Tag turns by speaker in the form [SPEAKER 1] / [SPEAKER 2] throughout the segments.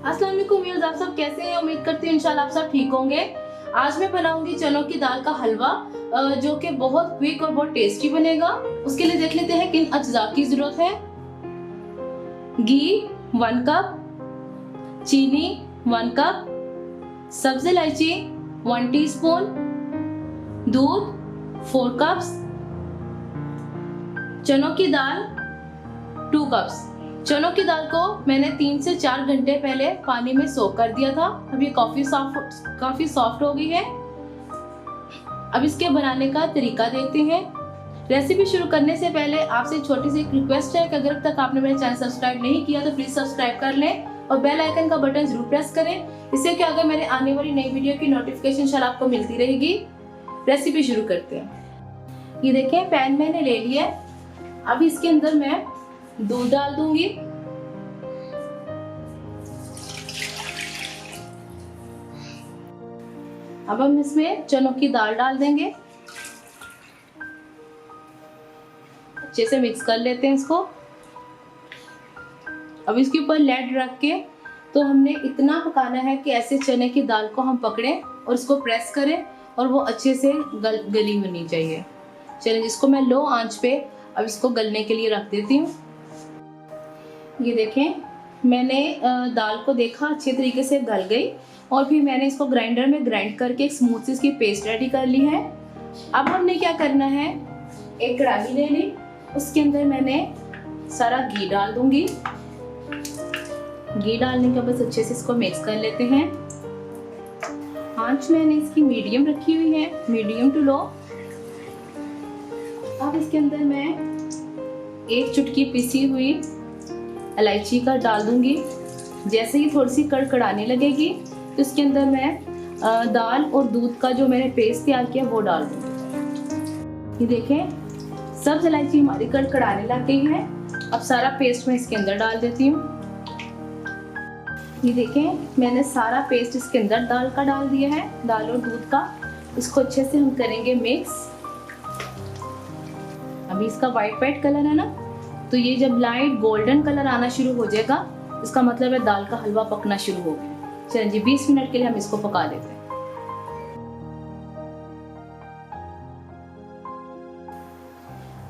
[SPEAKER 1] अस्सलाम वालेकुम व्यूअर्स, आप सब कैसे हैं? उम्मीद करती हूँ इंशाल्लाह आप सब ठीक होंगे। आज मैं बनाऊंगी चनों की दाल का हलवा जो कि बहुत क्विक और बहुत टेस्टी बनेगा। उसके लिए देख लेते हैं किन अज्जा की जरूरत है। घी 1 कप, चीनी 1 कप, सब्ज इलायची 1 टीस्पून, दूध 4 कप्स, चनों की दाल 2 कप्स। चनों की दाल को मैंने 3 से 4 घंटे पहले पानी में सोक कर दिया था। अब ये काफी सॉफ्ट हो गई है। अब इसके बनाने का तरीका देखते हैं। रेसिपी शुरू करने से पहले आपसे छोटी सी एक रिक्वेस्ट है कि अगर अब तक आपने मेरा चैनल सब्सक्राइब नहीं किया तो प्लीज सब्सक्राइब कर लें और बेल आइकन का बटन जरूर प्रेस करें। इससे क्या अगर मेरे आने वाली नई वीडियो की नोटिफिकेशन इंशाल्लाह आपको मिलती रहेगी। रेसिपी शुरू करते हैं। ये देखें, पैन मैंने ले लिया है। अब इसके अंदर मैं दूध डाल दूंगी। अब हम इसमें चनों की दाल डाल देंगे। अच्छे से मिक्स कर लेते हैं इसको। अब इसके ऊपर लेड रख के तो हमने इतना पकाना है कि ऐसे चने की दाल को हम पकड़ें और इसको प्रेस करें और वो अच्छे से गली होनी चाहिए। चलिए, जिसको मैं लो आंच पे अब इसको गलने के लिए रख देती हूँ। ये देखें, मैंने दाल को देखा अच्छे तरीके से गल गई और फिर मैंने इसको ग्राइंडर में ग्राइंड करके एक स्मूथ सी इसकी पेस्ट रेडी कर ली है। अब हमने क्या करना है, एक कढ़ाई ले ली, उसके अंदर मैंने सारा घी डाल दूंगी। घी डालने के बाद अच्छे से इसको मिक्स कर लेते हैं। आंच मैंने इसकी मीडियम रखी हुई है, मीडियम टू लो। अब इसके अंदर मैं एक चुटकी पिसी हुई इलायची का डाल दूंगी। जैसे ही थोड़ी सी कड़कड़ाने लगेगी तो इसके अंदर मैं दाल और दूध का जो मैंने पेस्ट तैयार किया वो डाल दूंगी। ये देखें, सब्ज इलायची हमारी कड़कड़ाने लग गई है। अब सारा पेस्ट मैं इसके अंदर डाल देती हूँ। ये देखें, मैंने सारा पेस्ट इसके अंदर दाल का डाल दिया है, दाल और दूध का। इसको अच्छे से हम करेंगे मिक्स। अभी इसका वाइट कलर है ना, तो ये जब लाइट गोल्डन कलर आना शुरू हो जाएगा इसका मतलब है दाल का हलवा पकना शुरू हो गया। चलिए जी, 20 मिनट के लिए हम इसको पका लेते हैं।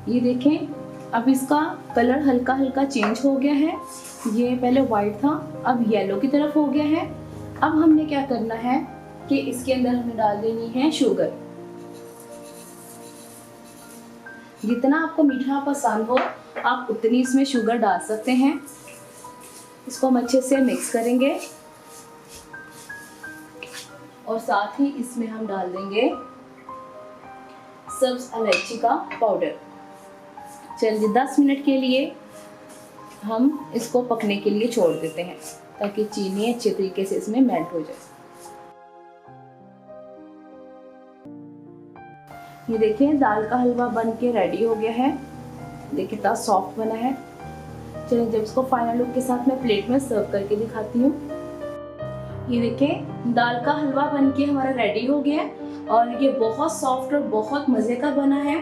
[SPEAKER 1] ये देखें, अब इसका कलर हल्का हल्का चेंज हो गया है। ये पहले वाइट था, अब येलो की तरफ हो गया है। अब हमने क्या करना है कि इसके अंदर हमें डाल देनी है शुगर। जितना आपको मीठा पसंद हो आप उतनी इसमें शुगर डाल सकते हैं। इसको हम अच्छे से मिक्स करेंगे और साथ ही इसमें हम डाल देंगे सब्ज इलायची का पाउडर। चलिए 10 मिनट के लिए हम इसको पकने के लिए छोड़ देते हैं ताकि चीनी अच्छे तरीके से इसमें मेल्ट हो जाए। ये देखिए, दाल का हलवा बन के रेडी हो गया है। देखिए कितना सॉफ्ट बना है। चलिए, जब इसको फाइनल लुक के साथ मैं प्लेट में सर्व करके दिखाती हूँ। ये देखिए, दाल का हलवा बन के हमारा रेडी हो गया है और ये बहुत सॉफ्ट और बहुत मज़े का बना है।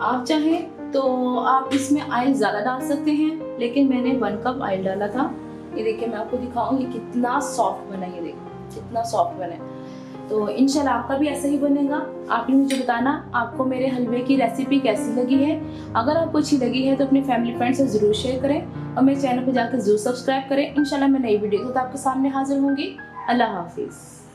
[SPEAKER 1] आप चाहें तो आप इसमें ऑयल ज़्यादा डाल सकते हैं, लेकिन मैंने 1 कप ऑयल डाला था। ये देखिए, मैं आपको दिखाऊंगी कितना सॉफ्ट बना है। ये देखिए कितना सॉफ्ट बना है। तो इंशाल्लाह आपका भी ऐसा ही बनेगा। आप ही मुझे बताना आपको मेरे हलवे की रेसिपी कैसी लगी है। अगर आपको अच्छी लगी है तो अपने फैमिली फ्रेंड्स से ज़रूर शेयर करें और मेरे चैनल पर जाकर ज़रूर सब्सक्राइब करें। इंशाल्लाह मैं नई वीडियो तो आपके सामने हाजिर होंगी। अल्लाह हाफिज़।